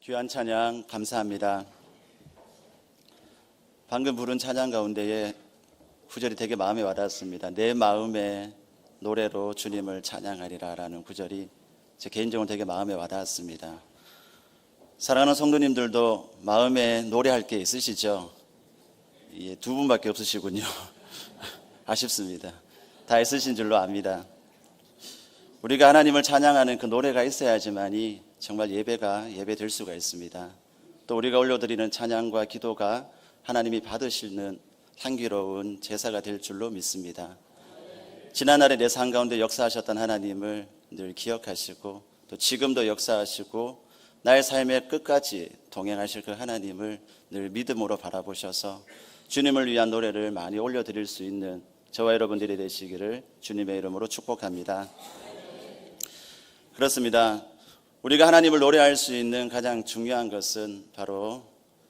귀한 찬양 감사합니다. 방금 부른 찬양 가운데에 구절이 되게 마음에 와닿았습니다. 내 마음의 노래로 주님을 찬양하리라 라는 구절이 제 개인적으로 되게 마음에 와닿았습니다. 사랑하는 성도님들도 마음에 노래할 게 있으시죠? 예, 두 분밖에 없으시군요. 아쉽습니다. 다 있으신 줄로 압니다. 우리가 하나님을 찬양하는 그 노래가 있어야지만이 정말 예배가 예배될 수가 있습니다. 또 우리가 올려드리는 찬양과 기도가 하나님이 받으시는 향기로운 제사가 될 줄로 믿습니다. 지난날에 내 삶 가운데 역사하셨던 하나님을 늘 기억하시고 또 지금도 역사하시고 나의 삶의 끝까지 동행하실 그 하나님을 늘 믿음으로 바라보셔서 주님을 위한 노래를 많이 올려드릴 수 있는 저와 여러분들이 되시기를 주님의 이름으로 축복합니다. 그렇습니다. 우리가 하나님을 노래할 수 있는 가장 중요한 것은 바로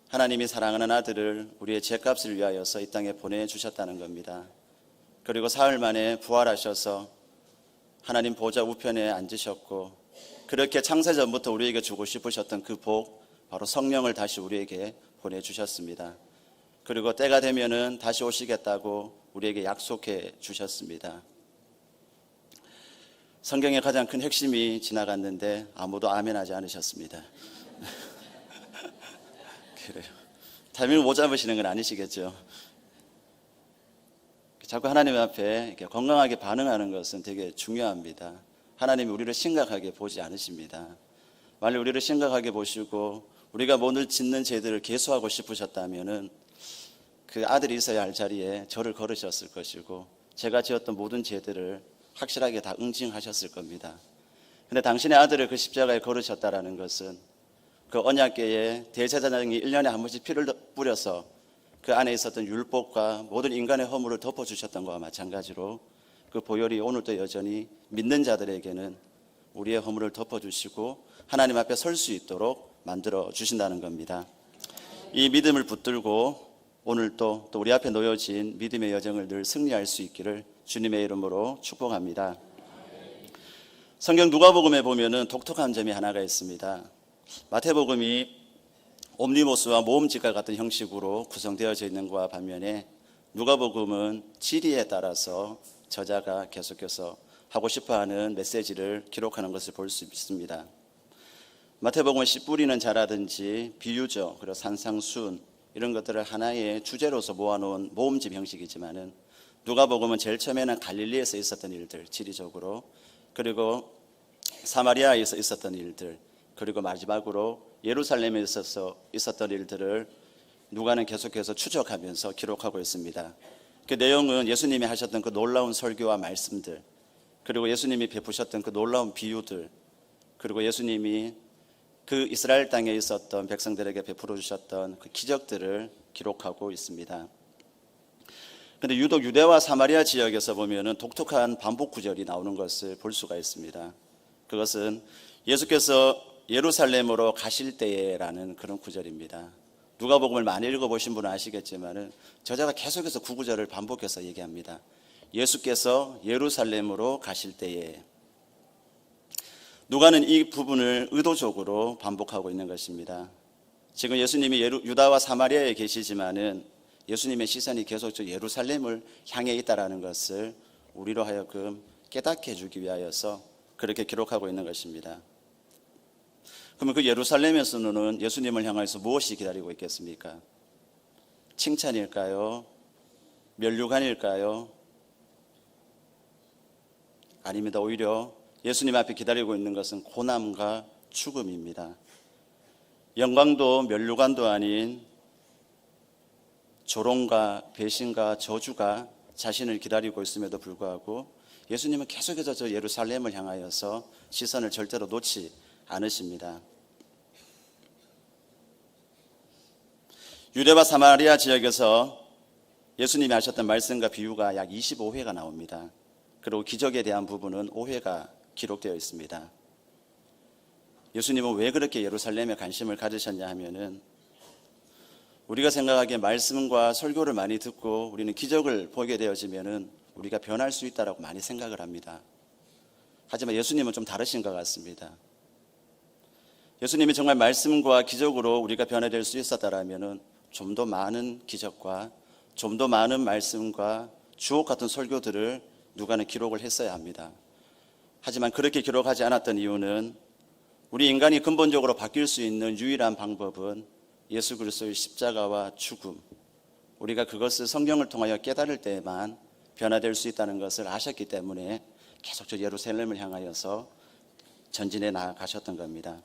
하나님이 사랑하는 아들을 우리의 죄값을 위하여서 이 땅에 보내주셨다는 겁니다. 그리고 사흘 만에 부활하셔서 하나님 보좌 우편에 앉으셨고 그렇게 창세전부터 우리에게 주고 싶으셨던 그 복, 바로 성령을 다시 우리에게 보내주셨습니다. 그리고 때가 되면은 다시 오시겠다고 우리에게 약속해 주셨습니다. 성경의 가장 큰 핵심이 지나갔는데 아무도 아멘하지 않으셨습니다. 그래요. 타이밍을 못 잡으시는 건 아니시겠죠? 자꾸 하나님 앞에 이렇게 건강하게 반응하는 것은 되게 중요합니다. 하나님이 우리를 심각하게 보지 않으십니다. 만약 우리를 심각하게 보시고 우리가 오늘 짓는 죄들을 계수하고 싶으셨다면은 그 아들이 있어야 할 자리에 저를 걸으셨을 것이고 제가 지었던 모든 죄들을 확실하게 다 응징하셨을 겁니다. 그런데 당신의 아들을 그 십자가에 걸으셨다라는 것은 그 언약궤에 대제사장이 1년에 한 번씩 피를 뿌려서 그 안에 있었던 율법과 모든 인간의 허물을 덮어주셨던 것과 마찬가지로 그 보혈이 오늘도 여전히 믿는 자들에게는 우리의 허물을 덮어주시고 하나님 앞에 설 수 있도록 만들어 주신다는 겁니다. 이 믿음을 붙들고 오늘도 또 우리 앞에 놓여진 믿음의 여정을 늘 승리할 수 있기를 주님의 이름으로 축복합니다. 성경 누가복음에 보면은 독특한 점이 하나가 있습니다. 마태복음이 옴니모스와 모음집과 같은 형식으로 구성되어져 있는 것과 반면에 누가복음은 지리에 따라서 저자가 계속해서 하고 싶어하는 메시지를 기록하는 것을 볼 수 있습니다. 마태복음은 씨 뿌리는 자라든지 비유죠, 그리고 산상순 이런 것들을 하나의 주제로서 모아놓은 모음집 형식이지만은 누가복음은 제일 처음에는 갈릴리에서 있었던 일들, 지리적으로, 그리고 사마리아에서 있었던 일들, 그리고 마지막으로 예루살렘에 있었던 일들을 누가는 계속해서 추적하면서 기록하고 있습니다. 그 내용은 예수님이 하셨던 그 놀라운 설교와 말씀들, 그리고 예수님이 베푸셨던 그 놀라운 비유들, 그리고 예수님이 그 이스라엘 땅에 있었던 백성들에게 베풀어 주셨던 그 기적들을 기록하고 있습니다. 그런데 유독 유대와 사마리아 지역에서 보면은 독특한 반복 구절이 나오는 것을 볼 수가 있습니다. 그것은 예수께서 예루살렘으로 가실 때에라는 그런 구절입니다. 누가복음을 많이 읽어보신 분은 아시겠지만은 저자가 계속해서 그 구절을 반복해서 얘기합니다. 예수께서 예루살렘으로 가실 때에. 누가는 이 부분을 의도적으로 반복하고 있는 것입니다. 지금 예수님이 유다와 사마리아에 계시지만은 예수님의 시선이 계속 예루살렘을 향해 있다라는 것을 우리로 하여금 깨닫게 해주기 위하여서 그렇게 기록하고 있는 것입니다. 그러면 그 예루살렘에서는 예수님을 향해서 무엇이 기다리고 있겠습니까? 칭찬일까요? 면류관일까요? 아닙니다. 오히려 예수님 앞에 기다리고 있는 것은 고난과 죽음입니다. 영광도 면류관도 아닌 조롱과 배신과 저주가 자신을 기다리고 있음에도 불구하고 예수님은 계속해서 저 예루살렘을 향하여서 시선을 절대로 놓지 않으십니다. 유대와 사마리아 지역에서 예수님이 하셨던 말씀과 비유가 약 25회가 나옵니다. 그리고 기적에 대한 부분은 5회가 기록되어 있습니다. 예수님은 왜 그렇게 예루살렘에 관심을 가지셨냐 하면은 우리가 생각하기에 말씀과 설교를 많이 듣고 우리는 기적을 보게 되어지면은 우리가 변할 수 있다라고 많이 생각을 합니다. 하지만 예수님은 좀 다르신 것 같습니다. 예수님이 정말 말씀과 기적으로 우리가 변화될 수 있었다라면 좀 더 많은 기적과 좀 더 많은 말씀과 주옥 같은 설교들을 누가는 기록을 했어야 합니다. 하지만 그렇게 기록하지 않았던 이유는 우리 인간이 근본적으로 바뀔 수 있는 유일한 방법은 예수 그리스도의 십자가와 죽음, 우리가 그것을 성경을 통하여 깨달을 때에만 변화될 수 있다는 것을 아셨기 때문에 계속 예루살렘을 향하여서 전진해 나가셨던 겁니다.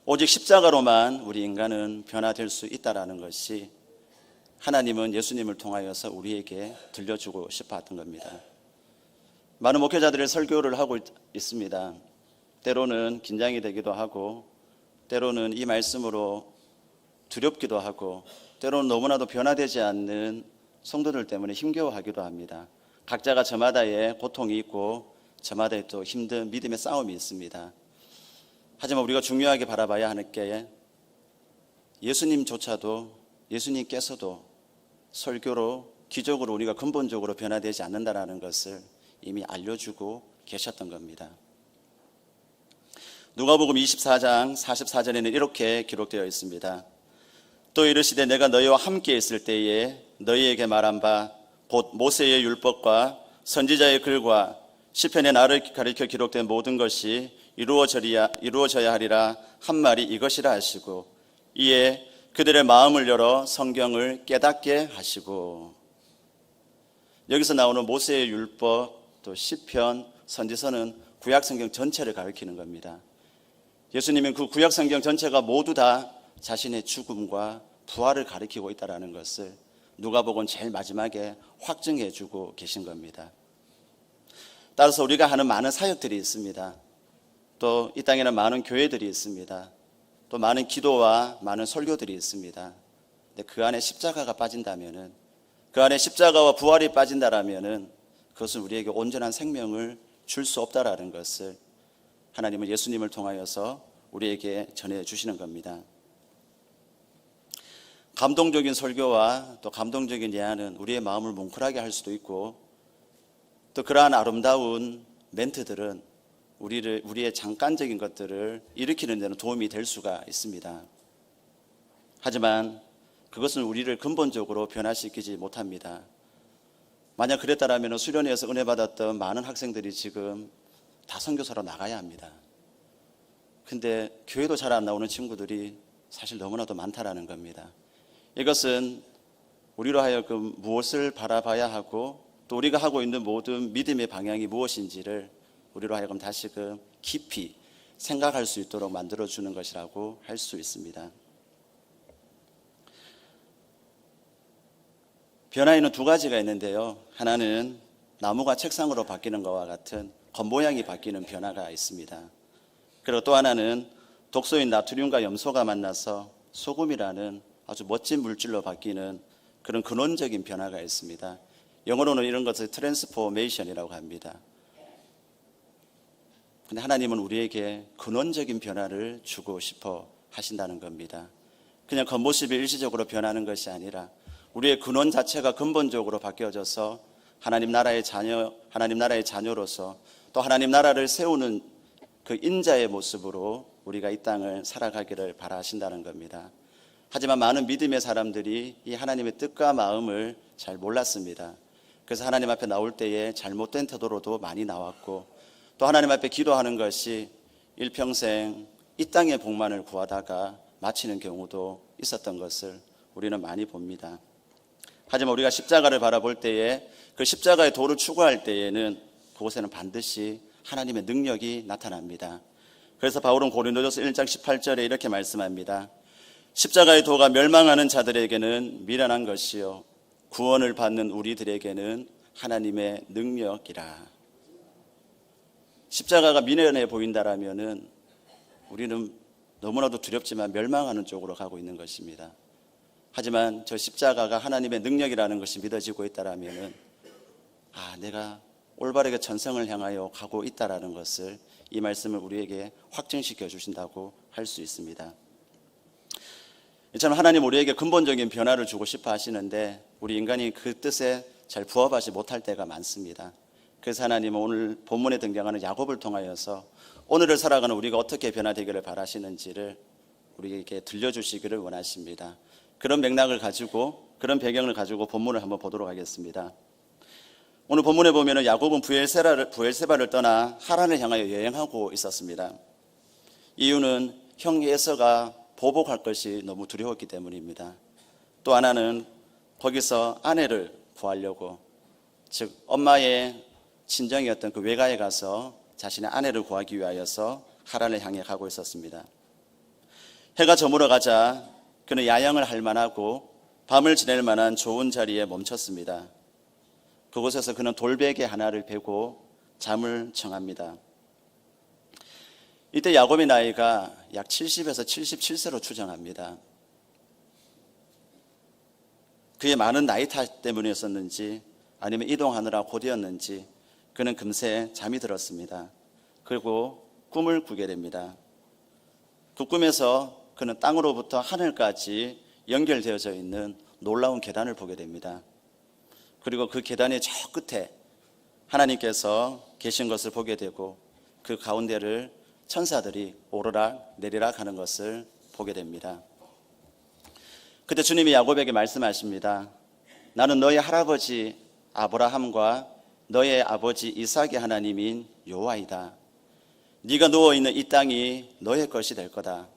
오직 십자가로만 우리 인간은 변화될 수 있다는 것이 하나님은 예수님을 통하여서 우리에게 들려주고 싶어 했던 겁니다. 많은 목회자들의 설교를 하고 있습니다. 때로는 긴장이 되기도 하고, 때로는 이 말씀으로 두렵기도 하고, 때로는 너무나도 변화되지 않는 성도들 때문에 힘겨워하기도 합니다. 각자가 저마다의 고통이 있고 저마다의 또 힘든 믿음의 싸움이 있습니다. 하지만 우리가 중요하게 바라봐야 하는 게 예수님께서도 설교로 기적으로 우리가 근본적으로 변화되지 않는다는 것을 이미 알려주고 계셨던 겁니다. 누가복음 24장 44절에는 이렇게 기록되어 있습니다. 또 이르시되 내가 너희와 함께 있을 때에 너희에게 말한 바 곧 모세의 율법과 선지자의 글과 시편의 나를 가리켜 기록된 모든 것이 이루어져야 하리라 한 말이 이것이라 하시고 이에 그들의 마음을 열어 성경을 깨닫게 하시고. 여기서 나오는 모세의 율법, 또 시편, 선지서는 구약성경 전체를 가리키는 겁니다. 예수님은 그 구약성경 전체가 모두 다 자신의 죽음과 부활을 가리키고 있다는 것을 누가복음 제일 마지막에 확증해 주고 계신 겁니다. 따라서 우리가 하는 많은 사역들이 있습니다. 또 이 땅에는 많은 교회들이 있습니다. 또 많은 기도와 많은 설교들이 있습니다. 근데 그 안에 십자가가 빠진다면은, 그 안에 십자가와 부활이 빠진다라면은 그것은 우리에게 온전한 생명을 줄 수 없다라는 것을 하나님은 예수님을 통하여서 우리에게 전해 주시는 겁니다. 감동적인 설교와 또 감동적인 예언은 우리의 마음을 뭉클하게 할 수도 있고, 또 그러한 아름다운 멘트들은 우리의 잠깐적인 것들을 일으키는 데는 도움이 될 수가 있습니다. 하지만 그것은 우리를 근본적으로 변화시키지 못합니다. 만약 그랬다면 수련회에서 은혜 받았던 많은 학생들이 지금 다 선교사로 나가야 합니다. 근데 교회도 잘 안 나오는 친구들이 사실 너무나도 많다라는 겁니다. 이것은 우리로 하여금 무엇을 바라봐야 하고 또 우리가 하고 있는 모든 믿음의 방향이 무엇인지를 우리로 하여금 다시금 깊이 생각할 수 있도록 만들어주는 것이라고 할 수 있습니다. 변화에는 두 가지가 있는데요. 하나는 나무가 책상으로 바뀌는 것과 같은 겉모양이 바뀌는 변화가 있습니다. 그리고 또 하나는 독소인 나트륨과 염소가 만나서 소금이라는 아주 멋진 물질로 바뀌는 그런 근원적인 변화가 있습니다. 영어로는 이런 것을 트랜스포메이션이라고 합니다. 근데 하나님은 우리에게 근원적인 변화를 주고 싶어 하신다는 겁니다. 그냥 겉모습이 일시적으로 변하는 것이 아니라 우리의 근원 자체가 근본적으로 바뀌어져서 하나님 나라의 자녀로서 또 하나님 나라를 세우는 그 인자의 모습으로 우리가 이 땅을 살아가기를 바라신다는 겁니다. 하지만 많은 믿음의 사람들이 이 하나님의 뜻과 마음을 잘 몰랐습니다. 그래서 하나님 앞에 나올 때에 잘못된 태도로도 많이 나왔고, 또 하나님 앞에 기도하는 것이 일평생 이 땅의 복만을 구하다가 마치는 경우도 있었던 것을 우리는 많이 봅니다. 하지만 우리가 십자가를 바라볼 때에 그 십자가의 도를 추구할 때에는 그곳에는 반드시 하나님의 능력이 나타납니다. 그래서 바울은 고린도전서 1장 18절에 이렇게 말씀합니다. 십자가의 도가 멸망하는 자들에게는 미련한 것이요 구원을 받는 우리들에게는 하나님의 능력이라. 십자가가 미련해 보인다라면은 우리는 너무나도 두렵지만 멸망하는 쪽으로 가고 있는 것입니다. 하지만 저 십자가가 하나님의 능력이라는 것이 믿어지고 있다라면은 내가 올바르게 전성을 향하여 가고 있다라는 것을 이 말씀을 우리에게 확증시켜 주신다고 할 수 있습니다. 이처럼 하나님 우리에게 근본적인 변화를 주고 싶어 하시는데 우리 인간이 그 뜻에 잘 부합하지 못할 때가 많습니다. 그래서 하나님은 오늘 본문에 등장하는 야곱을 통하여서 오늘을 살아가는 우리가 어떻게 변화되기를 바라시는지를 우리에게 들려주시기를 원하십니다. 그런 맥락을 가지고, 그런 배경을 가지고 본문을 한번 보도록 하겠습니다. 오늘 본문에 보면 야곱은 부엘세바를 떠나 하란을 향하여 여행하고 있었습니다. 이유는 형 에서가 보복할 것이 너무 두려웠기 때문입니다. 또 하나는 거기서 아내를 구하려고, 즉 엄마의 친정이었던 그 외가에 가서 자신의 아내를 구하기 위하여서 하란을 향해 가고 있었습니다. 해가 저물어 가자 그는 야영을 할 만하고 밤을 지낼 만한 좋은 자리에 멈췄습니다. 그곳에서 그는 돌베개 하나를 베고 잠을 청합니다. 이때 야곱의 나이가 약 70에서 77세로 추정합니다. 그의 많은 나이 탓 때문이었었는지 아니면 이동하느라 고되었는지 그는 금세 잠이 들었습니다. 그리고 꿈을 꾸게 됩니다. 그 꿈에서 그는 땅으로부터 하늘까지 연결되어져 있는 놀라운 계단을 보게 됩니다. 그리고 그 계단의 저 끝에 하나님께서 계신 것을 보게 되고 그 가운데를 천사들이 오르락 내리락 하는 것을 보게 됩니다. 그때 주님이 야곱에게 말씀하십니다. 나는 너의 할아버지 아브라함과 너의 아버지 이삭의 하나님인 여호와이다. 네가 누워있는 이 땅이 너의 것이 될 거다.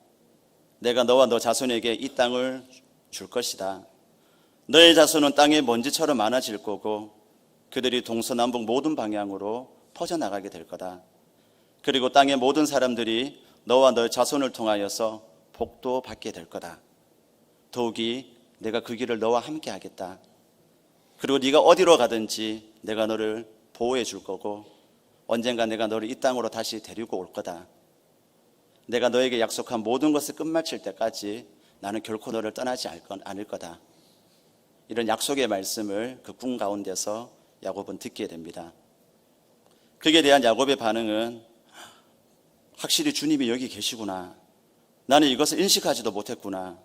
내가 너와 너 자손에게 이 땅을 줄 것이다. 너의 자손은 땅의 먼지처럼 많아질 거고 그들이 동서남북 모든 방향으로 퍼져나가게 될 거다. 그리고 땅의 모든 사람들이 너와 너의 자손을 통하여서 복도 받게 될 거다. 더욱이 내가 그 길을 너와 함께 하겠다. 그리고 네가 어디로 가든지 내가 너를 보호해 줄 거고 언젠가 내가 너를 이 땅으로 다시 데리고 올 거다. 내가 너에게 약속한 모든 것을 끝마칠 때까지 나는 결코 너를 떠나지 않을 거다. 이런 약속의 말씀을 그 꿈 가운데서 야곱은 듣게 됩니다. 그에 대한 야곱의 반응은 확실히 주님이 여기 계시구나. 나는 이것을 인식하지도 못했구나.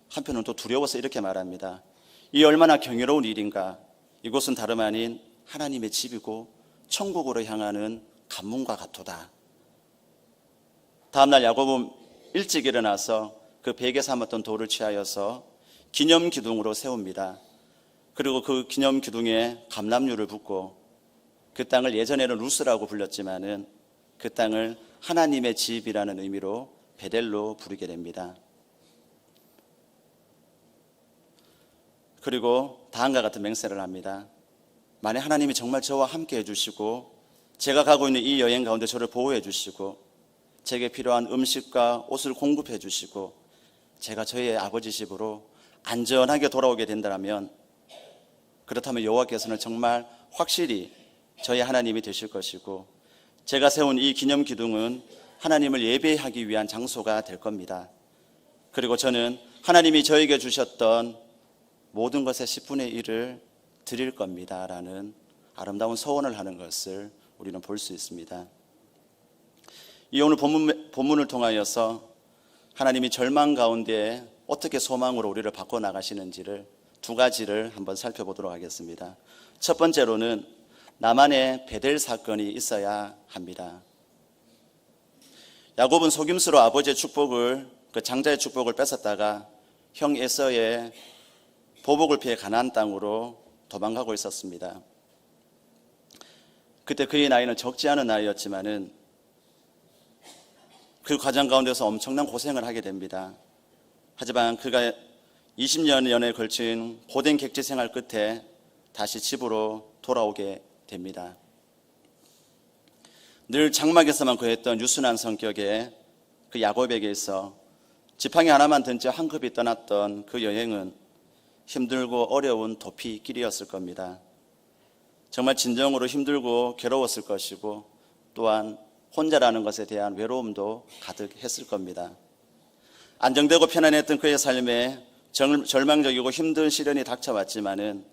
한편은 또 두려워서 이렇게 말합니다. 이 얼마나 경이로운 일인가. 이곳은 다름 아닌 하나님의 집이고 천국으로 향하는 관문과 같도다. 다음날 야곱은 일찍 일어나서 그 베개 삼았던 돌을 취하여서 기념 기둥으로 세웁니다. 그리고 그 기념 기둥에 감람류를 붓고 그 땅을 예전에는 루스라고 불렸지만은 그 땅을 하나님의 집이라는 의미로 베델로 부르게 됩니다. 그리고 다음과 같은 맹세를 합니다. 만약 하나님이 정말 저와 함께 해주시고 제가 가고 있는 이 여행 가운데 저를 보호해 주시고 제게 필요한 음식과 옷을 공급해 주시고 제가 저희 아버지 집으로 안전하게 돌아오게 된다면 그렇다면 여호와께서는 정말 확실히 저희 하나님이 되실 것이고 제가 세운 이 기념 기둥은 하나님을 예배하기 위한 장소가 될 겁니다. 그리고 저는 하나님이 저에게 주셨던 모든 것의 10분의 1을 드릴 겁니다 라는 아름다운 서원을 하는 것을 우리는 볼 수 있습니다. 이 오늘 본문을 통하여서 하나님이 절망 가운데 어떻게 소망으로 우리를 바꿔나가시는지를 두 가지를 한번 살펴보도록 하겠습니다. 첫 번째로는 나만의 베델 사건이 있어야 합니다. 야곱은 속임수로 아버지의 축복을, 그 장자의 축복을 뺏었다가 형 에서의 보복을 피해 가나안 땅으로 도망가고 있었습니다. 그때 그의 나이는 적지 않은 나이였지만은 그 과정 가운데서 엄청난 고생을 하게 됩니다. 하지만 그가 20년에 걸친 고된 객지 생활 끝에 다시 집으로 돌아오게 됩니다. 늘 장막에서만 거했던 유순한 성격의 그 야곱에게 있어 지팡이 하나만 든 채 황급히 떠났던 그 여행은 힘들고 어려운 도피길이었을 겁니다. 정말 진정으로 힘들고 괴로웠을 것이고 또한 혼자라는 것에 대한 외로움도 가득했을 겁니다. 안정되고 편안했던 그의 삶에 절망적이고 힘든 시련이 닥쳐왔지만은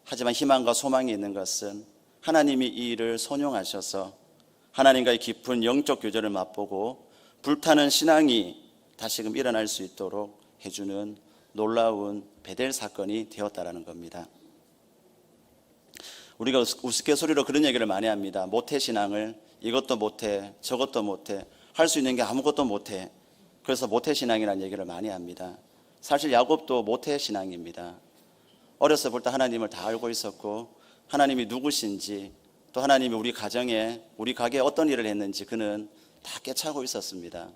하지만 희망과 소망이 있는 것은 하나님이 이 일을 선용하셔서 하나님과의 깊은 영적 교제를 맛보고 불타는 신앙이 다시금 일어날 수 있도록 해주는 놀라운 베델 사건이 되었다라는 겁니다. 우리가 우스갯소리로 그런 얘기를 많이 합니다. 모태신앙을 이것도 못해 저것도 못해 할 수 있는 게 아무것도 못해. 그래서 모태신앙이라는 얘기를 많이 합니다. 사실 야곱도 모태신앙입니다. 어렸을 때부터 하나님을 다 알고 있었고 하나님이 누구신지 또 하나님이 우리 가정에 우리 가게에 어떤 일을 했는지 그는 다 깨차고 있었습니다.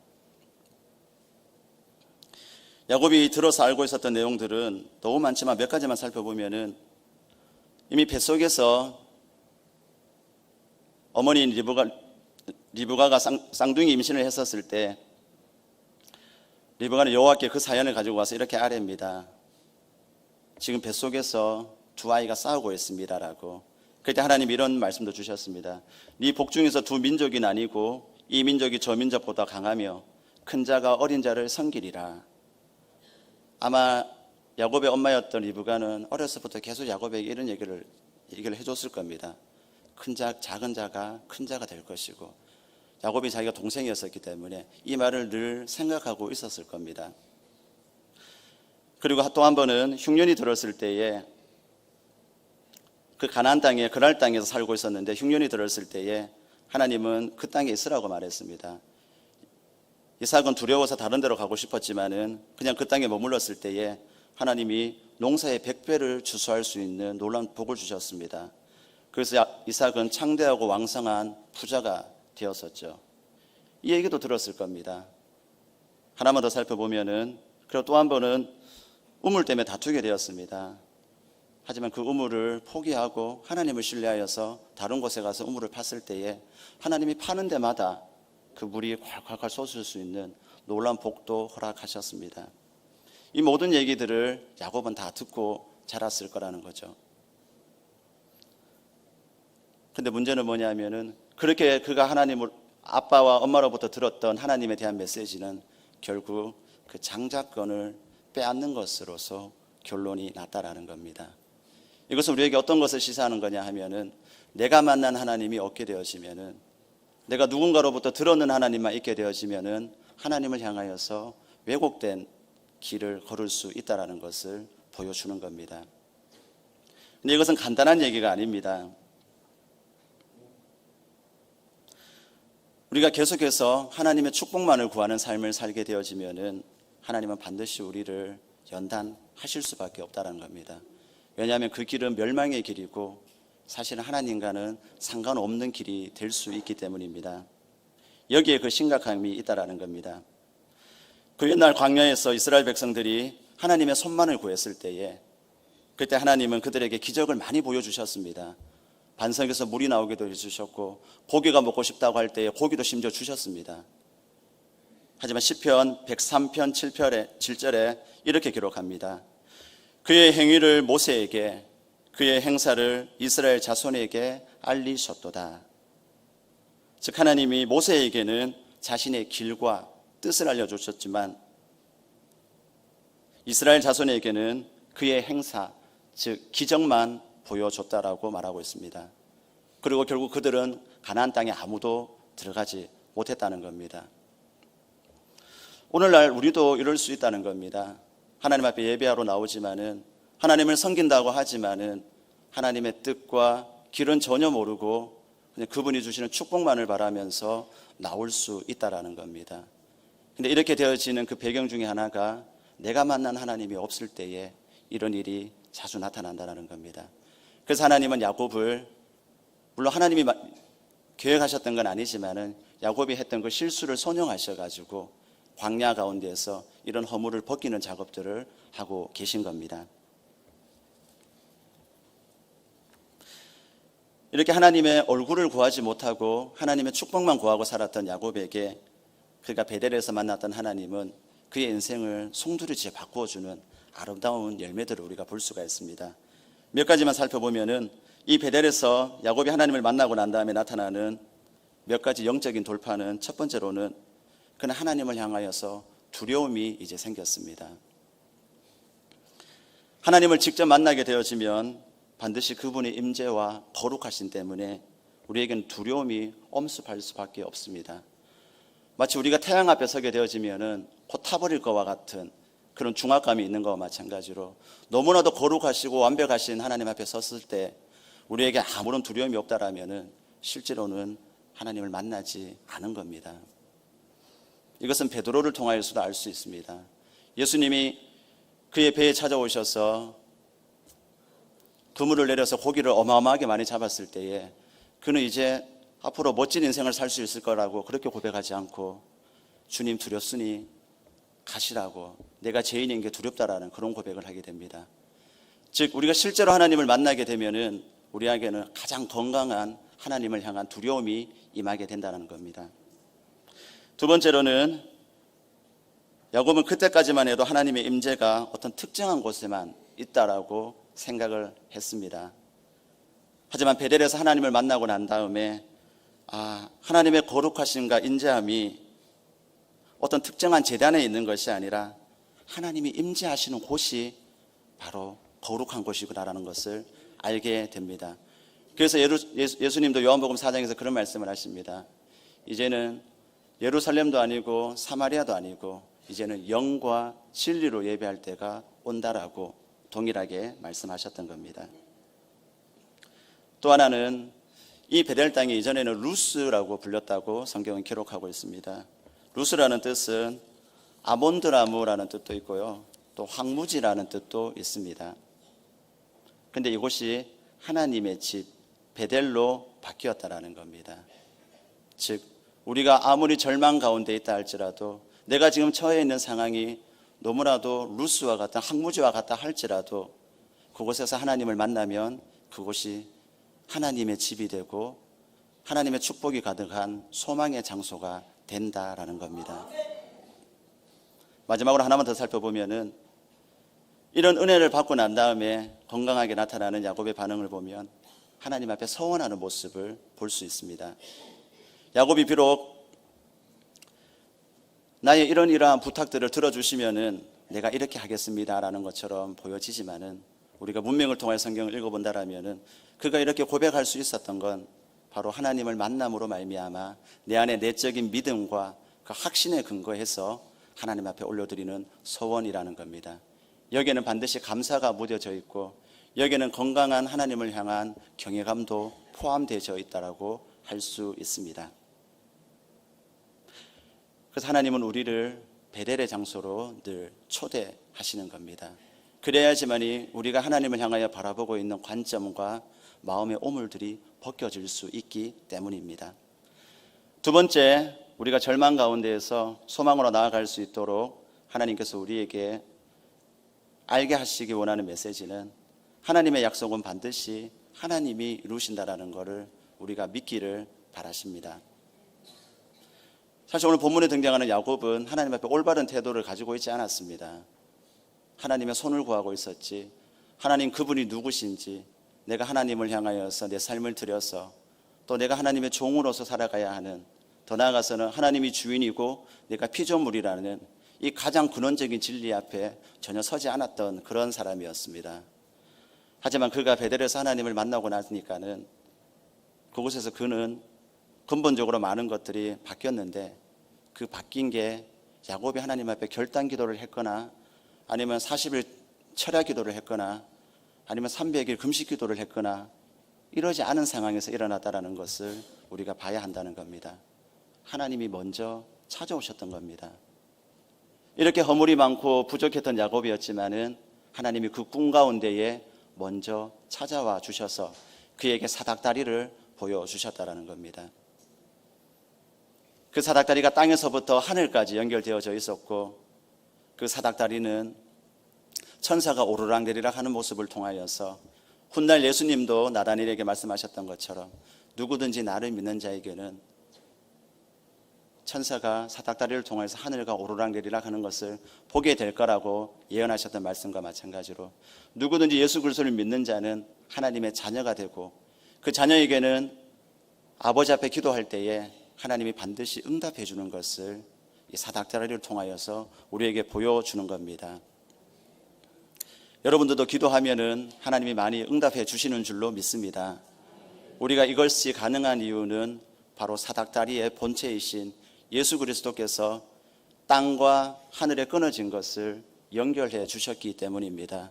야곱이 들어서 알고 있었던 내용들은 너무 많지만 몇 가지만 살펴보면은 이미 뱃속에서 어머니인 리브가가 쌍둥이 임신을 했었을 때 리브가는 여호와께 그 사연을 가지고 와서 이렇게 아뢰입니다. 지금 뱃속에서 두 아이가 싸우고 있습니다라고. 그때 하나님이 이런 말씀도 주셨습니다. 네 복중에서 두 민족이 나뉘고 이 민족이 저 민족보다 강하며 큰 자가 어린 자를 섬기리라. 아마 야곱의 엄마였던 리브가는 어렸을 때부터 계속 야곱에게 이런 얘기를 해줬을 겁니다. 작은 자가 큰 자가 될 것이고 야곱이 자기가 동생이었었기 때문에 이 말을 늘 생각하고 있었을 겁니다. 그리고 또 한 번은 흉년이 들었을 때에 그 가나안 땅에 그랄 땅에서 살고 있었는데 흉년이 들었을 때에 하나님은 그 땅에 있으라고 말했습니다. 이삭은 두려워서 다른 데로 가고 싶었지만은 그냥 그 땅에 머물렀을 때에 하나님이 농사의 100배를 주수할 수 있는 놀라운 복을 주셨습니다. 그래서 이삭은 창대하고 왕성한 부자가 되었었죠. 이 얘기도 들었을 겁니다. 하나만 더 살펴보면은 그리고 또 한 번은 우물 때문에 다투게 되었습니다. 하지만 그 우물을 포기하고 하나님을 신뢰하여서 다른 곳에 가서 우물을 팠을 때에 하나님이 파는 데마다 그 물이 콸콸콸 솟을 수 있는 놀라운 복도 허락하셨습니다. 이 모든 얘기들을 야곱은 다 듣고 자랐을 거라는 거죠. 근데 문제는 뭐냐면은 그렇게 그가 하나님을 아빠와 엄마로부터 들었던 하나님에 대한 메시지는 결국 그 장자권을 빼앗는 것으로서 결론이 났다라는 겁니다. 이것은 우리에게 어떤 것을 시사하는 거냐 하면은 내가 만난 하나님이 없게 되어지면은 내가 누군가로부터 들었는 하나님만 있게 되어지면은 하나님을 향하여서 왜곡된 길을 걸을 수 있다라는 것을 보여주는 겁니다. 근데 이것은 간단한 얘기가 아닙니다. 우리가 계속해서 하나님의 축복만을 구하는 삶을 살게 되어지면은 하나님은 반드시 우리를 연단하실 수밖에 없다는 겁니다. 왜냐하면 그 길은 멸망의 길이고 사실은 하나님과는 상관없는 길이 될 수 있기 때문입니다. 여기에 그 심각함이 있다라는 겁니다. 그 옛날 광야에서 이스라엘 백성들이 하나님의 손만을 구했을 때에 그때 하나님은 그들에게 기적을 많이 보여주셨습니다. 반석에서 물이 나오기도 해주셨고 고기가 먹고 싶다고 할 때에 고기도 심지어 주셨습니다. 하지만 시편 103편 7절에 이렇게 기록합니다. 그의 행위를 모세에게 그의 행사를 이스라엘 자손에게 알리셨도다. 즉 하나님이 모세에게는 자신의 길과 뜻을 알려주셨지만 이스라엘 자손에게는 그의 행사, 즉 기적만 보여줬다라고 말하고 있습니다. 그리고 결국 그들은 가나안 땅에 아무도 들어가지 못했다는 겁니다. 오늘날 우리도 이럴 수 있다는 겁니다. 하나님 앞에 예배하러 나오지만은 하나님을 섬긴다고 하지만은 하나님의 뜻과 길은 전혀 모르고 그냥 그분이 주시는 축복만을 바라면서 나올 수 있다라는 겁니다. 근데 이렇게 되어지는 그 배경 중에 하나가 내가 만난 하나님이 없을 때에 이런 일이 자주 나타난다는 겁니다. 그래서 하나님은 야곱을 물론 하나님이 계획하셨던 건 아니지만은 야곱이 했던 그 실수를 선용하셔가지고 광야 가운데에서 이런 허물을 벗기는 작업들을 하고 계신 겁니다. 이렇게 하나님의 얼굴을 구하지 못하고 하나님의 축복만 구하고 살았던 야곱에게 그가 베델에서 만났던 하나님은 그의 인생을 송두리째 바꾸어주는 아름다운 열매들을 우리가 볼 수가 있습니다. 몇 가지만 살펴보면은 이 베델에서 야곱이 하나님을 만나고 난 다음에 나타나는 몇 가지 영적인 돌파는 첫 번째로는 그는 하나님을 향하여서 두려움이 이제 생겼습니다. 하나님을 직접 만나게 되어지면 반드시 그분의 임재와 거룩하신 때문에 우리에게는 두려움이 엄습할 수밖에 없습니다. 마치 우리가 태양 앞에 서게 되어지면은 곧 타버릴 것과 같은 그런 중압감이 있는 것과 마찬가지로 너무나도 거룩하시고 완벽하신 하나님 앞에 섰을 때 우리에게 아무런 두려움이 없다라면은 실제로는 하나님을 만나지 않은 겁니다. 이것은 베드로를 통하여서도 알 수 있습니다. 예수님이 그의 배에 찾아오셔서 그물을 내려서 고기를 어마어마하게 많이 잡았을 때에 그는 이제 앞으로 멋진 인생을 살 수 있을 거라고 그렇게 고백하지 않고 주님 두렵으니 가시라고, 내가 죄인인 게 두렵다라는 그런 고백을 하게 됩니다. 즉 우리가 실제로 하나님을 만나게 되면은 우리에게는 가장 건강한 하나님을 향한 두려움이 임하게 된다는 겁니다. 두 번째로는 야곱은 그때까지만 해도 하나님의 임재가 어떤 특정한 곳에만 있다라고 생각을 했습니다. 하지만 베델에서 하나님을 만나고 난 다음에 하나님의 거룩하심과 인자함이 어떤 특정한 재단에 있는 것이 아니라 하나님이 임재하시는 곳이 바로 거룩한 곳이구나라는 것을 알게 됩니다. 그래서 예수님도 요한복음 4장에서 그런 말씀을 하십니다. 이제는 예루살렘도 아니고 사마리아도 아니고 이제는 영과 진리로 예배할 때가 온다라고 동일하게 말씀하셨던 겁니다. 또 하나는 이 베델 땅이 이전에는 루스라고 불렸다고 성경은 기록하고 있습니다. 루스라는 뜻은 아몬드나무라는 뜻도 있고요, 또 황무지라는 뜻도 있습니다. 그런데 이곳이 하나님의 집 베델로 바뀌었다라는 겁니다. 즉 우리가 아무리 절망 가운데 있다 할지라도, 내가 지금 처해 있는 상황이 너무나도 루스와 같다, 황무지와 같다 할지라도 그곳에서 하나님을 만나면 그곳이 하나님의 집이 되고 하나님의 축복이 가득한 소망의 장소가 된다라는 겁니다. 마지막으로 하나만 더 살펴보면은 이런 은혜를 받고 난 다음에 건강하게 나타나는 야곱의 반응을 보면 하나님 앞에 서원하는 모습을 볼 수 있습니다. 야곱이 비록 나의 이러한 부탁들을 들어주시면은 내가 이렇게 하겠습니다라는 것처럼 보여지지만은 우리가 문명을 통해 성경을 읽어본다라면은 그가 이렇게 고백할 수 있었던 건 바로 하나님을 만남으로 말미암아 내 안에 내적인 믿음과 그 확신에 근거해서 하나님 앞에 올려드리는 소원이라는 겁니다. 여기에는 반드시 감사가 묻어져 있고 여기에는 건강한 하나님을 향한 경외감도 포함되어 있다라고 할 수 있습니다. 그래서 하나님은 우리를 베델의 장소로 늘 초대하시는 겁니다. 그래야지만이 우리가 하나님을 향하여 바라보고 있는 관점과 마음의 오물들이 벗겨질 수 있기 때문입니다. 두 번째, 우리가 절망 가운데에서 소망으로 나아갈 수 있도록 하나님께서 우리에게 알게 하시기 원하는 메시지는 하나님의 약속은 반드시 하나님이 이루신다라는 것을 우리가 믿기를 바라십니다. 사실 오늘 본문에 등장하는 야곱은 하나님 앞에 올바른 태도를 가지고 있지 않았습니다. 하나님의 손을 구하고 있었지, 하나님 그분이 누구신지, 내가 하나님을 향하여서 내 삶을 드려서 또 내가 하나님의 종으로서 살아가야 하는, 더 나아가서는 하나님이 주인이고 내가 피조물이라는 이 가장 근원적인 진리 앞에 전혀 서지 않았던 그런 사람이었습니다. 하지만 그가 베델에서 하나님을 만나고 나니까는 그곳에서 그는 근본적으로 많은 것들이 바뀌었는데, 그 바뀐 게 야곱이 하나님 앞에 결단 기도를 했거나 아니면 40일 철야 기도를 했거나 아니면 300일 금식 기도를 했거나 이러지 않은 상황에서 일어났다는 것을 우리가 봐야 한다는 겁니다. 하나님이 먼저 찾아오셨던 겁니다. 이렇게 허물이 많고 부족했던 야곱이었지만은 하나님이 그 꿈 가운데에 먼저 찾아와 주셔서 그에게 사닥다리를 보여주셨다는 겁니다. 그 사닥다리가 땅에서부터 하늘까지 연결되어져 있었고, 그 사닥다리는 천사가 오르락내리락 하는 모습을 통하여서 훗날 예수님도 나다니엘에게 말씀하셨던 것처럼 누구든지 나를 믿는 자에게는 천사가 사닥다리를 통해서 하늘과 오르락내리락 하는 것을 보게 될 거라고 예언하셨던 말씀과 마찬가지로 누구든지 예수 그리스도를 믿는 자는 하나님의 자녀가 되고 그 자녀에게는 아버지 앞에 기도할 때에 하나님이 반드시 응답해 주는 것을 이 사닥다리를 통하여서 우리에게 보여주는 겁니다. 여러분들도 기도하면은 하나님이 많이 응답해 주시는 줄로 믿습니다. 우리가 이것이 가능한 이유는 바로 사닥다리의 본체이신 예수 그리스도께서 땅과 하늘에 끊어진 것을 연결해 주셨기 때문입니다.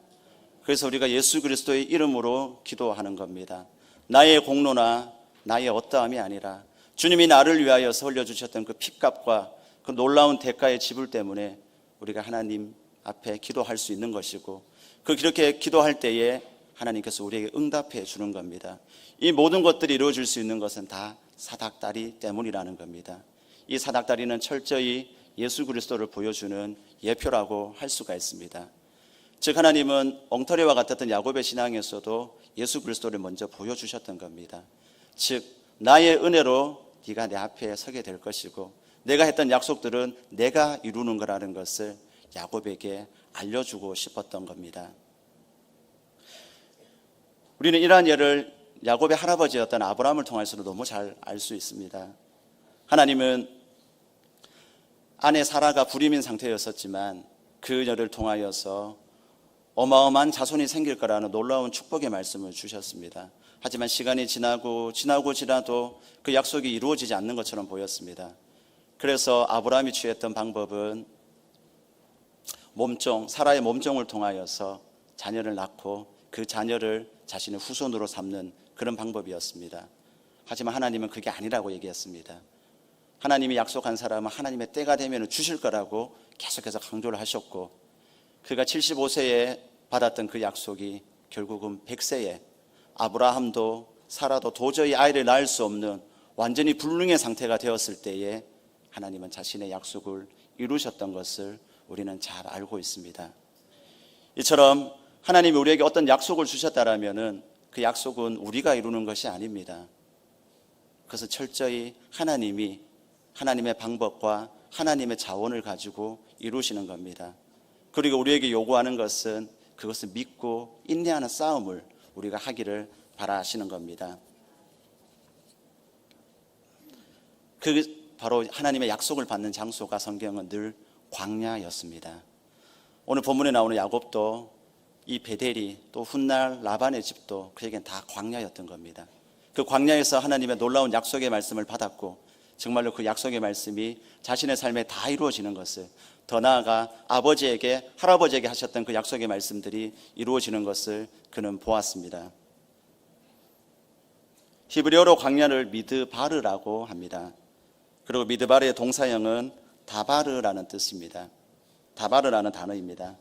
그래서 우리가 예수 그리스도의 이름으로 기도하는 겁니다. 나의 공로나 나의 어떠함이 아니라 주님이 나를 위하여서 흘려주셨던 그 핏값과 그 놀라운 대가의 지불 때문에 우리가 하나님 앞에 기도할 수 있는 것이고, 그렇게 기도할 때에 하나님께서 우리에게 응답해 주는 겁니다. 이 모든 것들이 이루어질 수 있는 것은 다 사닥다리 때문이라는 겁니다. 이 사닥다리는 철저히 예수 그리스도를 보여주는 예표라고 할 수가 있습니다. 즉 하나님은 엉터리와 같았던 야곱의 신앙에서도 예수 그리스도를 먼저 보여주셨던 겁니다. 즉 나의 은혜로 네가 내 앞에 서게 될 것이고, 내가 했던 약속들은 내가 이루는 거라는 것을 야곱에게 알려주고 싶었던 겁니다. 우리는 이러한 예를 야곱의 할아버지였던 아브라함을 통해서도 너무 잘 알 수 있습니다. 하나님은 아내 사라가 불임인 상태였었지만 그녀를 통하여서 어마어마한 자손이 생길 거라는 놀라운 축복의 말씀을 주셨습니다. 하지만 시간이 지나도 그 약속이 이루어지지 않는 것처럼 보였습니다. 그래서 아브라함이 취했던 방법은 사라의 몸종을 통하여서 자녀를 낳고 그 자녀를 자신의 후손으로 삼는 그런 방법이었습니다. 하지만 하나님은 그게 아니라고 얘기했습니다. 하나님이 약속한 사람은 하나님의 때가 되면 주실 거라고 계속해서 강조를 하셨고, 그가 75세에 받았던 그 약속이 결국은 100세에 아브라함도 사라도 도저히 아이를 낳을 수 없는 완전히 불능의 상태가 되었을 때에 하나님은 자신의 약속을 이루셨던 것을 우리는 잘 알고 있습니다. 이처럼 하나님이 우리에게 어떤 약속을 주셨다라면은 그 약속은 우리가 이루는 것이 아닙니다. 그것은 철저히 하나님의 방법과 하나님의 자원을 가지고 이루시는 겁니다. 그리고 우리에게 요구하는 것은 그것을 믿고 인내하는 싸움을 우리가 하기를 바라시는 겁니다. 바로 하나님의 약속을 받는 장소가 성경은 늘 광야였습니다. 오늘 본문에 나오는 야곱도 이 베델이 또 훗날 라반의 집도 그에겐 다 광야였던 겁니다. 그 광야에서 하나님의 놀라운 약속의 말씀을 받았고, 정말로 그 약속의 말씀이 자신의 삶에 다 이루어지는 것을, 더 나아가 할아버지에게 하셨던 그 약속의 말씀들이 이루어지는 것을 그는 보았습니다. 히브리어로 광야를 미드바르라고 합니다. 그리고 미드바르의 동사형은 다바르라는 뜻입니다. 다바르라는 단어입니다.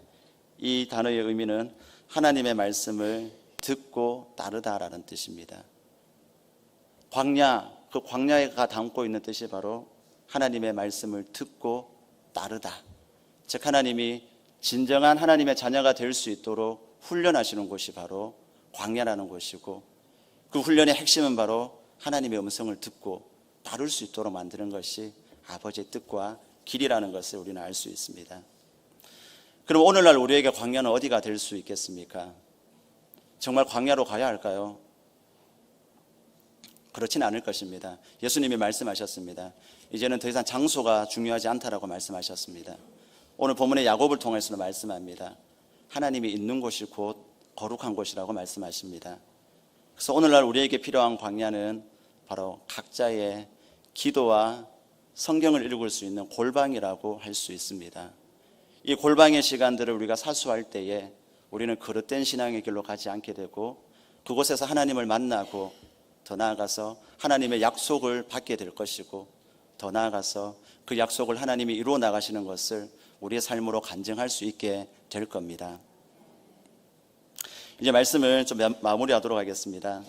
이 단어의 의미는 하나님의 말씀을 듣고 따르다라는 뜻입니다. 그 광야가 담고 있는 뜻이 바로 하나님의 말씀을 듣고 따르다. 즉 하나님이 진정한 하나님의 자녀가 될 수 있도록 훈련하시는 곳이 바로 광야라는 곳이고, 그 훈련의 핵심은 바로 하나님의 음성을 듣고 따를 수 있도록 만드는 것이 아버지의 뜻과 길이라는 것을 우리는 알 수 있습니다. 그럼 오늘날 우리에게 광야는 어디가 될 수 있겠습니까? 정말 광야로 가야 할까요? 그렇진 않을 것입니다. 예수님이 말씀하셨습니다. 이제는 더 이상 장소가 중요하지 않다라고 말씀하셨습니다. 오늘 본문의 야곱을 통해서도 말씀합니다. 하나님이 있는 곳이 곧 거룩한 곳이라고 말씀하십니다. 그래서 오늘날 우리에게 필요한 광야는 바로 각자의 기도와 성경을 읽을 수 있는 골방이라고 할 수 있습니다. 이 골방의 시간들을 우리가 사수할 때에 우리는 그릇된 신앙의 길로 가지 않게 되고, 그곳에서 하나님을 만나고 더 나아가서 하나님의 약속을 받게 될 것이고, 더 나아가서 그 약속을 하나님이 이루어 나가시는 것을 우리의 삶으로 간증할 수 있게 될 겁니다. 이제 말씀을 좀 마무리하도록 하겠습니다.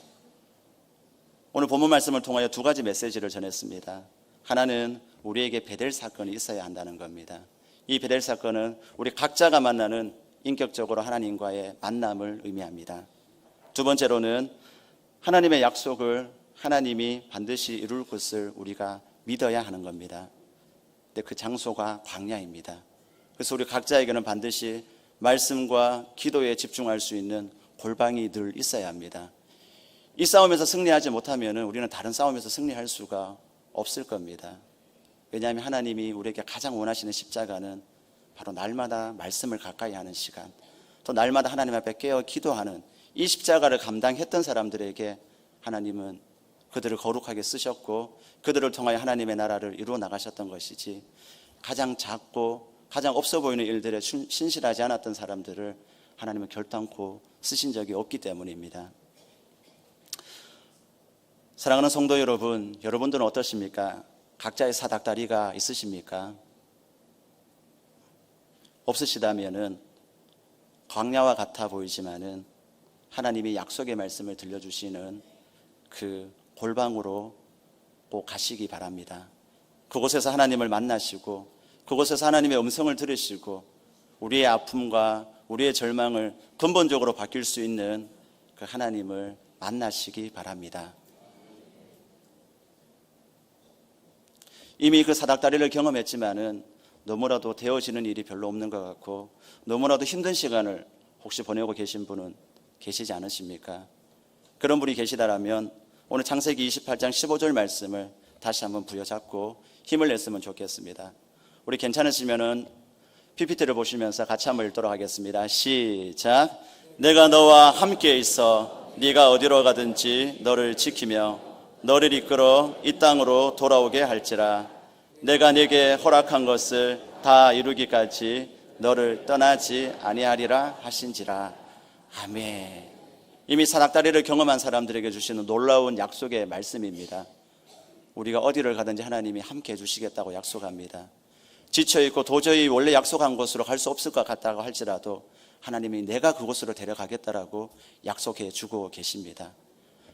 오늘 본문 말씀을 통하여 두 가지 메시지를 전했습니다. 하나는 우리에게 베델 사건이 있어야 한다는 겁니다. 이 베델 사건은 우리 각자가 만나는 인격적으로 하나님과의 만남을 의미합니다. 두 번째로는 하나님의 약속을 하나님이 반드시 이룰 것을 우리가 믿어야 하는 겁니다. 근데 그 장소가 광야입니다. 그래서 우리 각자에게는 반드시 말씀과 기도에 집중할 수 있는 골방이 늘 있어야 합니다. 이 싸움에서 승리하지 못하면 우리는 다른 싸움에서 승리할 수가 없을 겁니다. 왜냐하면 하나님이 우리에게 가장 원하시는 십자가는 바로 날마다 말씀을 가까이 하는 시간, 또 날마다 하나님 앞에 깨어 기도하는 이 십자가를 감당했던 사람들에게 하나님은 그들을 거룩하게 쓰셨고 그들을 통하여 하나님의 나라를 이루어 나가셨던 것이지, 가장 작고 가장 없어 보이는 일들에 신실하지 않았던 사람들을 하나님은 결단코 쓰신 적이 없기 때문입니다. 사랑하는 성도 여러분, 여러분들은 어떠십니까? 각자의 사닥다리가 있으십니까? 없으시다면은 광야와 같아 보이지만은 하나님이 약속의 말씀을 들려주시는 그 골방으로 꼭 가시기 바랍니다. 그곳에서 하나님을 만나시고 그곳에서 하나님의 음성을 들으시고 우리의 아픔과 우리의 절망을 근본적으로 바뀔 수 있는 그 하나님을 만나시기 바랍니다. 이미 그 사닥다리를 경험했지만은 너무나도 되어지는 일이 별로 없는 것 같고 너무나도 힘든 시간을 혹시 보내고 계신 분은 계시지 않으십니까? 그런 분이 계시다라면 오늘 창세기 28장 15절 말씀을 다시 한번 부여잡고 힘을 냈으면 좋겠습니다. 우리 괜찮으시면은 PPT를 보시면서 같이 한번 읽도록 하겠습니다. 시작. 내가 너와 함께 있어 네가 어디로 가든지 너를 지키며 너를 이끌어 이 땅으로 돌아오게 할지라. 내가 네게 허락한 것을 다 이루기까지 너를 떠나지 아니하리라 하신지라. 아멘. 이미 사닥다리를 경험한 사람들에게 주시는 놀라운 약속의 말씀입니다. 우리가 어디를 가든지 하나님이 함께 해주시겠다고 약속합니다. 지쳐있고 도저히 원래 약속한 곳으로 갈 수 없을 것 같다고 할지라도 하나님이 내가 그곳으로 데려가겠다라고 약속해 주고 계십니다.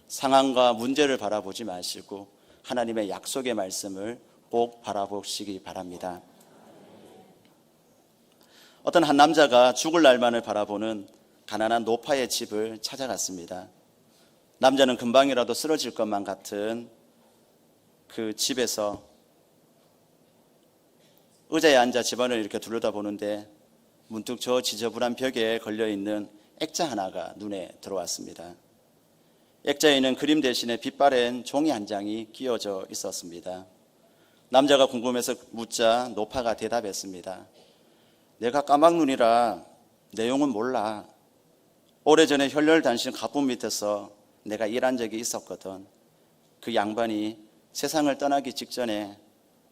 상황과 문제를 바라보지 마시고 하나님의 약속의 말씀을 꼭 바라보시기 바랍니다. 어떤 한 남자가 죽을 날만을 바라보는 가난한 노파의 집을 찾아갔습니다. 남자는 금방이라도 쓰러질 것만 같은 그 집에서 의자에 앉아 집안을 이렇게 둘러다보는데 문득 저 지저분한 벽에 걸려있는 액자 하나가 눈에 들어왔습니다. 액자에는 그림 대신에 빛바랜 종이 한 장이 끼워져 있었습니다. 남자가 궁금해서 묻자 노파가 대답했습니다. 내가 까막눈이라 내용은 몰라. 오래전에 혈혈단신 가품 밑에서 내가 일한 적이 있었거든. 그 양반이 세상을 떠나기 직전에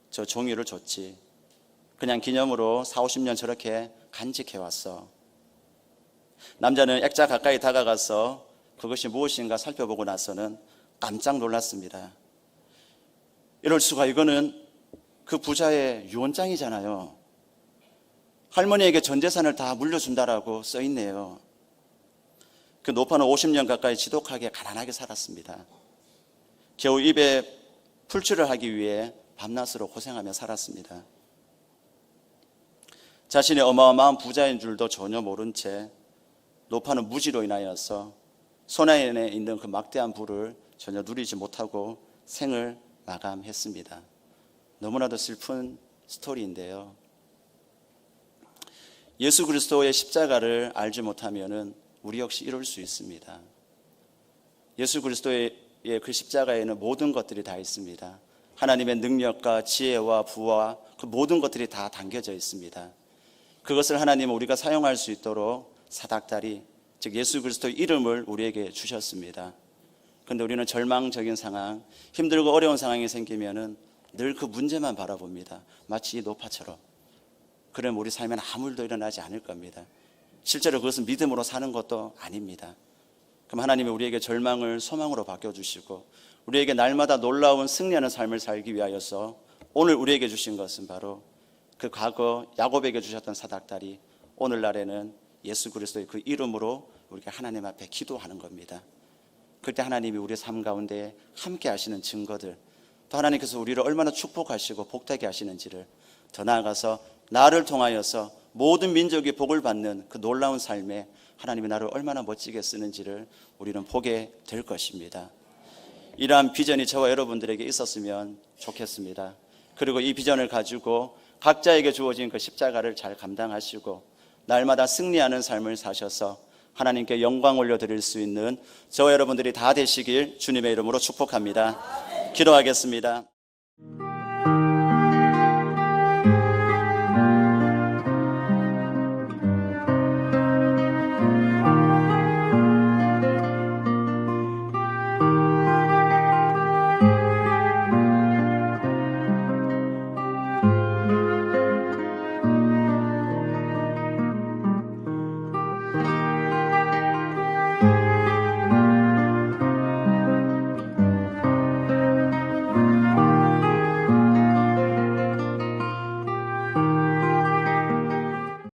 저 종이를 줬지. 그냥 기념으로 40-50년 저렇게 간직해왔어. 남자는 액자 가까이 다가가서 그것이 무엇인가 살펴보고 나서는 깜짝 놀랐습니다. 이럴 수가, 이거는 그 부자의 유언장이잖아요. 할머니에게 전 재산을 다 물려준다라고 써있네요. 그 노파는 50년 가까이 지독하게 가난하게 살았습니다. 겨우 입에 풀칠을 하기 위해 밤낮으로 고생하며 살았습니다. 자신의 어마어마한 부자인 줄도 전혀 모른 채 노파는 무지로 인하여서 손안에 있는 그 막대한 부를 전혀 누리지 못하고 생을 마감했습니다. 너무나도 슬픈 스토리인데요. 예수 그리스도의 십자가를 알지 못하면은 우리 역시 이럴 수 있습니다. 예수 그리스도의 그 십자가에는 모든 것들이 다 있습니다. 하나님의 능력과 지혜와 부와 그 모든 것들이 다 담겨져 있습니다. 그것을 하나님은 우리가 사용할 수 있도록 사닥다리, 즉 예수 그리스도의 이름을 우리에게 주셨습니다. 그런데 우리는 절망적인 상황, 힘들고 어려운 상황이 생기면은 늘 그 문제만 바라봅니다. 마치 이 노파처럼. 그러면 우리 삶에는 아무 일도 일어나지 않을 겁니다. 실제로 그것은 믿음으로 사는 것도 아닙니다. 그럼 하나님이 우리에게 절망을 소망으로 바꿔주시고 우리에게 날마다 놀라운 승리하는 삶을 살기 위하여서 오늘 우리에게 주신 것은 바로 그 과거 야곱에게 주셨던 사닥다리, 오늘날에는 예수 그리스도의 그 이름으로 우리가 하나님 앞에 기도하는 겁니다. 그때 하나님이 우리의 삶 가운데 함께 하시는 증거들, 또 하나님께서 우리를 얼마나 축복하시고 복되게 하시는지를, 더 나아가서 나를 통하여서 모든 민족이 복을 받는 그 놀라운 삶에 하나님이 나를 얼마나 멋지게 쓰는지를 우리는 보게 될 것입니다. 이러한 비전이 저와 여러분들에게 있었으면 좋겠습니다. 그리고 이 비전을 가지고 각자에게 주어진 그 십자가를 잘 감당하시고 날마다 승리하는 삶을 사셔서 하나님께 영광 올려드릴 수 있는 저와 여러분들이 다 되시길 주님의 이름으로 축복합니다. 기도하겠습니다.